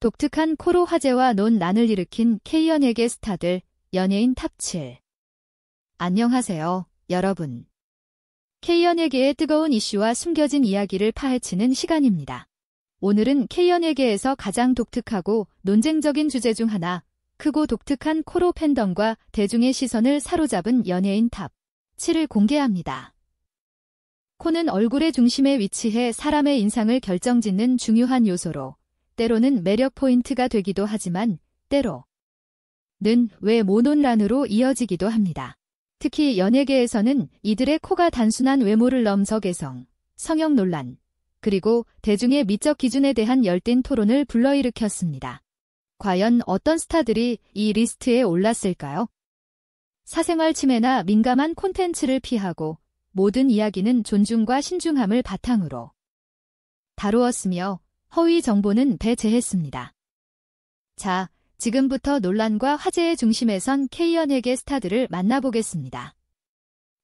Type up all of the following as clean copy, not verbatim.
독특한 코로 화제와 논란을 일으킨 K연예계 스타들, 연예인 탑7. 안녕하세요, 여러분. K연예계의 뜨거운 이슈와 숨겨진 이야기를 파헤치는 시간입니다. 오늘은 K연예계에서 가장 독특하고 논쟁적인 주제 중 하나, 크고 독특한 코로 팬덤과 대중의 시선을 사로잡은 연예인 탑7을 공개합니다. 코는 얼굴의 중심에 위치해 사람의 인상을 결정짓는 중요한 요소로, 때로는 매력 포인트가 되기도 하지만, 때로는 외모 논란으로 이어지기도 합니다. 특히 연예계에서는 이들의 코가 단순한 외모를 넘어서 개성, 성형 논란, 그리고 대중의 미적 기준에 대한 열띤 토론을 불러일으켰습니다. 과연 어떤 스타들이 이 리스트에 올랐을까요? 사생활 침해나 민감한 콘텐츠를 피하고 모든 이야기는 존중과 신중함을 바탕으로 다루었으며 허위 정보는 배제했습니다. 자, 지금부터 논란과 화제의 중심에 선 K연예계 스타들을 만나보겠습니다.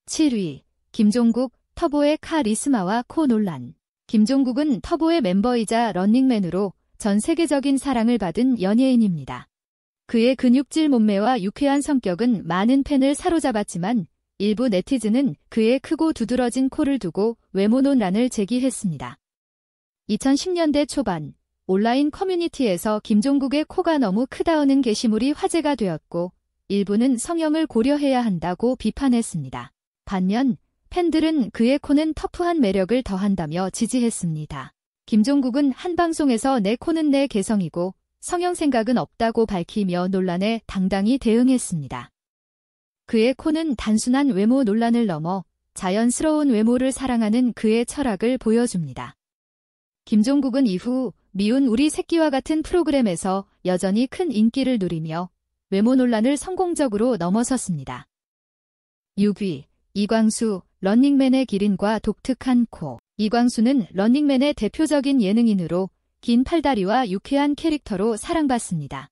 7위, 김종국, 터보의 카리스마와 코 논란. 김종국은 터보의 멤버이자 런닝맨으로 전 세계적인 사랑을 받은 연예인입니다. 그의 근육질 몸매와 유쾌한 성격은 많은 팬을 사로잡았지만 일부 네티즌은 그의 크고 두드러진 코를 두고 외모 논란을 제기했습니다. 2010년대 초반, 온라인 커뮤니티에서 김종국의 코가 너무 크다는 게시물이 화제가 되었고 일부는 성형을 고려해야 한다고 비판했습니다. 반면 팬들은 그의 코는 터프한 매력을 더한다며 지지했습니다. 김종국은 한 방송에서 내 코는 내 개성이고 성형 생각은 없다고 밝히며 논란에 당당히 대응했습니다. 그의 코는 단순한 외모 논란을 넘어 자연스러운 외모를 사랑하는 그의 철학을 보여줍니다. 김종국은 이후 미운 우리 새끼와 같은 프로그램에서 여전히 큰 인기를 누리며 외모 논란을 성공적으로 넘어섰습니다. 6위, 이광수, 런닝맨의 기린과 독특한 코. 이광수는 런닝맨의 대표적인 예능인으로 긴 팔다리와 유쾌한 캐릭터로 사랑받습니다.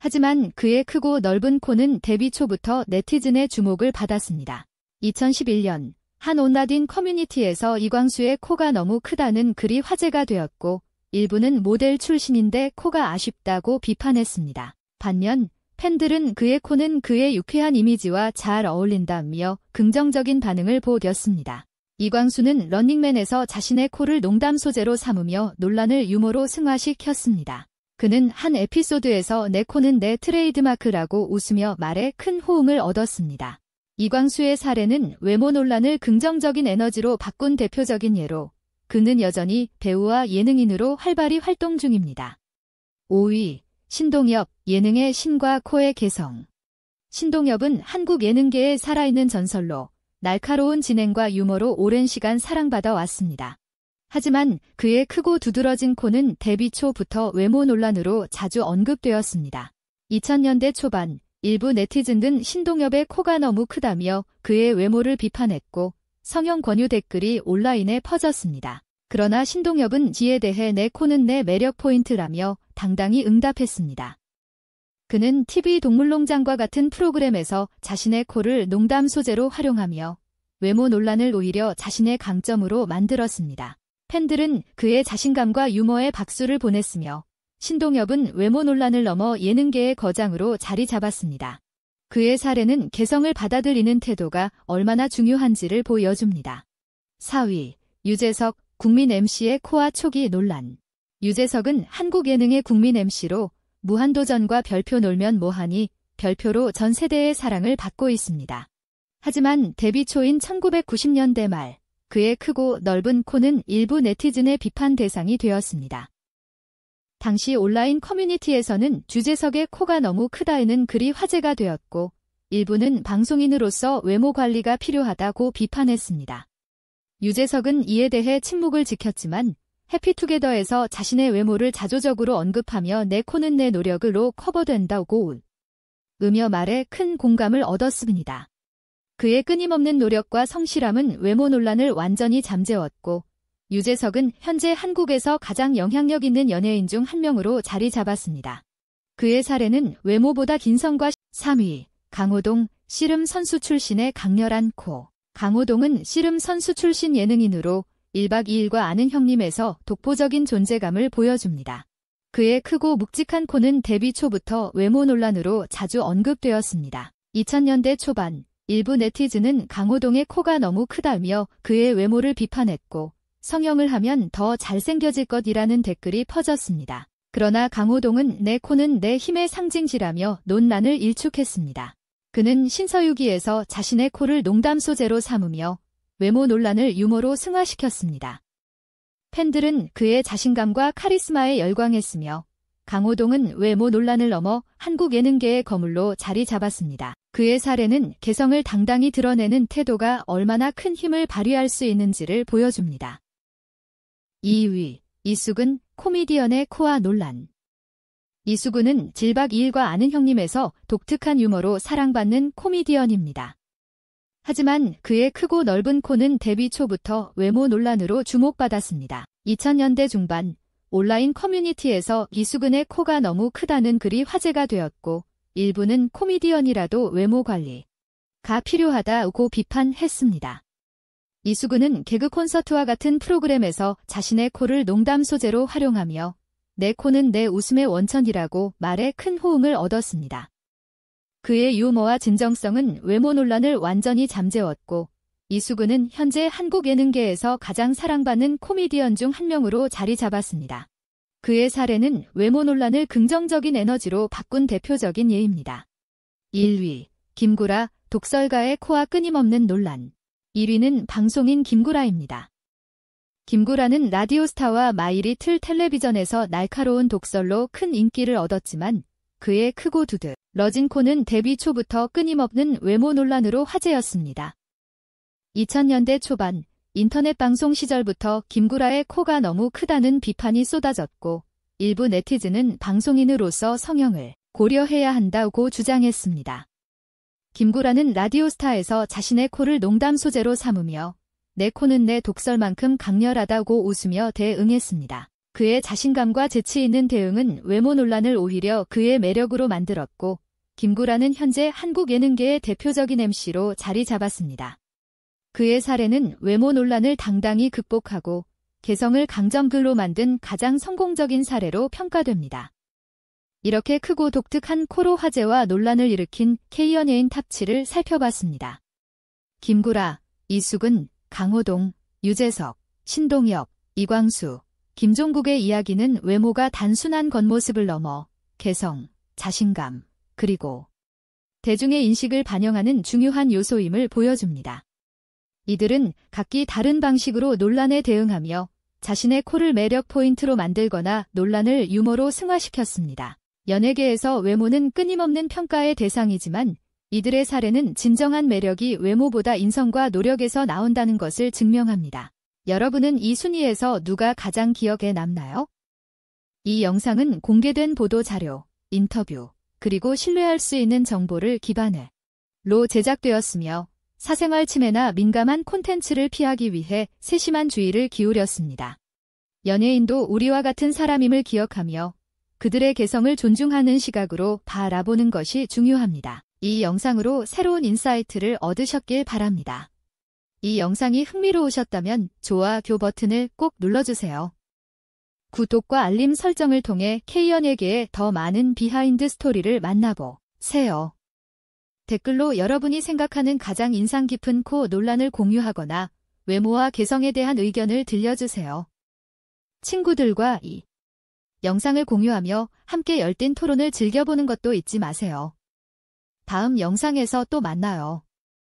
하지만 그의 크고 넓은 코는 데뷔 초부터 네티즌의 주목을 받았습니다. 2011년 한 온라인 커뮤니티에서 이광수의 코가 너무 크다는 글이 화제가 되었고 일부는 모델 출신인데 코가 아쉽다고 비판했습니다. 반면 팬들은 그의 코는 그의 유쾌한 이미지와 잘 어울린다며 긍정적인 반응을 보였습니다. 이광수는 런닝맨에서 자신의 코를 농담 소재로 삼으며 논란을 유머로 승화시켰습니다. 그는 한 에피소드에서 내 코는 내 트레이드마크라고 웃으며 말에 큰 호응을 얻었습니다. 이광수의 사례는 외모 논란을 긍정적인 에너지로 바꾼 대표적인 예로 그는 여전히 배우와 예능인으로 활발히 활동 중입니다. 5위, 신동엽, 예능의 신과 코의 개성. 신동엽은 한국 예능계의 살아있는 전설로 날카로운 진행과 유머로 오랜 시간 사랑받아 왔습니다. 하지만 그의 크고 두드러진 코는 데뷔 초부터 외모 논란으로 자주 언급되었습니다. 2000년대 초반 일부 네티즌은 신동엽의 코가 너무 크다며 그의 외모를 비판했고 성형 권유 댓글이 온라인에 퍼졌습니다. 그러나 신동엽은 이에 대해 내 코는 내 매력 포인트라며 당당히 응답했습니다. 그는 TV 동물농장과 같은 프로그램에서 자신의 코를 농담 소재로 활용하며 외모 논란을 오히려 자신의 강점으로 만들었습니다. 팬들은 그의 자신감과 유머에 박수를 보냈으며 신동엽은 외모 논란을 넘어 예능계의 거장으로 자리 잡았습니다. 그의 사례는 개성을 받아들이는 태도가 얼마나 중요한지를 보여줍니다. 4위, 유재석, 국민 MC의 코와 초기 논란. 유재석은 한국 예능의 국민 MC로 무한도전과 별표 놀면 뭐하니 별표로 전 세대의 사랑을 받고 있습니다. 하지만 데뷔 초인 1990년대 말 그의 크고 넓은 코는 일부 네티즌의 비판 대상이 되었습니다. 당시 온라인 커뮤니티에서는 유재석의 코가 너무 크다는 글이 화제가 되었고 일부는 방송인으로서 외모 관리가 필요하다고 비판했습니다. 유재석은 이에 대해 침묵을 지켰지만 해피투게더에서 자신의 외모를 자조적으로 언급하며 내 코는 내 노력으로 커버된다고 으며 말에 큰 공감을 얻었습니다. 그의 끊임없는 노력과 성실함은 외모 논란을 완전히 잠재웠고 유재석은 현재 한국에서 가장 영향력 있는 연예인 중 한 명으로 자리 잡았습니다. 그의 사례는 외모보다 긴 성과 3위, 강호동, 씨름 선수 출신의 강렬한 코. 강호동은 씨름 선수 출신 예능인으로 1박 2일과 아는 형님에서 독보적인 존재감을 보여줍니다. 그의 크고 묵직한 코는 데뷔 초부터 외모 논란으로 자주 언급되었습니다. 2000년대 초반 일부 네티즌은 강호동의 코가 너무 크다며 그의 외모를 비판했고 성형을 하면 더 잘생겨질 것이라는 댓글이 퍼졌습니다. 그러나 강호동은 내 코는 내 힘의 상징지라며 논란을 일축했습니다. 그는 신서유기에서 자신의 코를 농담 소재로 삼으며 외모 논란을 유머로 승화시켰습니다. 팬들은 그의 자신감과 카리스마에 열광했으며 강호동은 외모 논란을 넘어 한국 예능계의 거물로 자리 잡았습니다. 그의 사례는 개성을 당당히 드러내는 태도가 얼마나 큰 힘을 발휘할 수 있는지를 보여줍니다. 2위, 이수근, 코미디언의 코아 논란. 이수근은 질박 2일과 아는 형님에서 독특한 유머로 사랑받는 코미디언입니다. 하지만 그의 크고 넓은 코는 데뷔 초부터 외모 논란으로 주목받았습니다. 2000년대 중반 온라인 커뮤니티에서 이수근의 코가 너무 크다는 글이 화제가 되었고 일부는 코미디언이라도 외모 관리가 필요하다고 비판했습니다. 이수근은 개그 콘서트와 같은 프로그램에서 자신의 코를 농담 소재로 활용하며 내 코는 내 웃음의 원천이라고 말해 큰 호응을 얻었습니다. 그의 유머와 진정성은 외모 논란을 완전히 잠재웠고 이수근은 현재 한국 예능계에서 가장 사랑받는 코미디언 중 한 명으로 자리 잡았습니다. 그의 사례는 외모 논란을 긍정적인 에너지로 바꾼 대표적인 예입니다. 1위, 김구라, 독설가의 코와 끊임없는 논란. 1위는 방송인 김구라입니다. 김구라는 라디오 스타와 마이리틀 텔레비전에서 날카로운 독설로 큰 인기를 얻었지만 그의 크고 두드러진 코는 데뷔 초부터 끊임없는 외모 논란으로 화제였습니다. 2000년대 초반 인터넷 방송 시절부터 김구라의 코가 너무 크다는 비판이 쏟아졌고 일부 네티즌은 방송인으로서 성형을 고려해야 한다고 주장했습니다. 김구라는 라디오스타에서 자신의 코를 농담 소재로 삼으며 내 코는 내 독설만큼 강렬하다고 웃으며 대응했습니다. 그의 자신감과 재치 있는 대응은 외모 논란을 오히려 그의 매력으로 만들었고 김구라는 현재 한국 예능계의 대표적인 MC로 자리 잡았습니다. 그의 사례는 외모 논란을 당당히 극복하고 개성을 강점글로 만든 가장 성공적인 사례로 평가됩니다. 이렇게 크고 독특한 코로 화제와 논란을 일으킨 K연예인 탑7을 살펴봤습니다. 김구라, 이수근, 강호동, 유재석, 신동엽, 이광수, 김종국의 이야기는 외모가 단순한 겉모습을 넘어 개성, 자신감, 그리고 대중의 인식을 반영하는 중요한 요소임을 보여줍니다. 이들은 각기 다른 방식으로 논란에 대응하며 자신의 코를 매력 포인트로 만들거나 논란을 유머로 승화시켰습니다. 연예계에서 외모는 끊임없는 평가의 대상이지만 이들의 사례는 진정한 매력이 외모보다 인성과 노력에서 나온다는 것을 증명합니다. 여러분은 이 순위에서 누가 가장 기억에 남나요? 이 영상은 공개된 보도 자료, 인터뷰, 그리고 신뢰할 수 있는 정보를 기반으로 제작되었으며 사생활 침해나 민감한 콘텐츠를 피하기 위해 세심한 주의를 기울였습니다. 연예인도 우리와 같은 사람임을 기억하며 그들의 개성을 존중하는 시각으로 바라보는 것이 중요합니다. 이 영상으로 새로운 인사이트를 얻으셨길 바랍니다. 이 영상이 흥미로우셨다면 좋아요 버튼을 꼭 눌러주세요. 구독과 알림 설정을 통해 K연예계의 더 많은 비하인드 스토리를 만나보세요. 댓글로 여러분이 생각하는 가장 인상 깊은 코 논란을 공유하거나 외모와 개성에 대한 의견을 들려주세요. 친구들과 이 영상을 공유하며 함께 열띤 토론을 즐겨보는 것도 잊지 마세요. 다음 영상에서 또 만나요.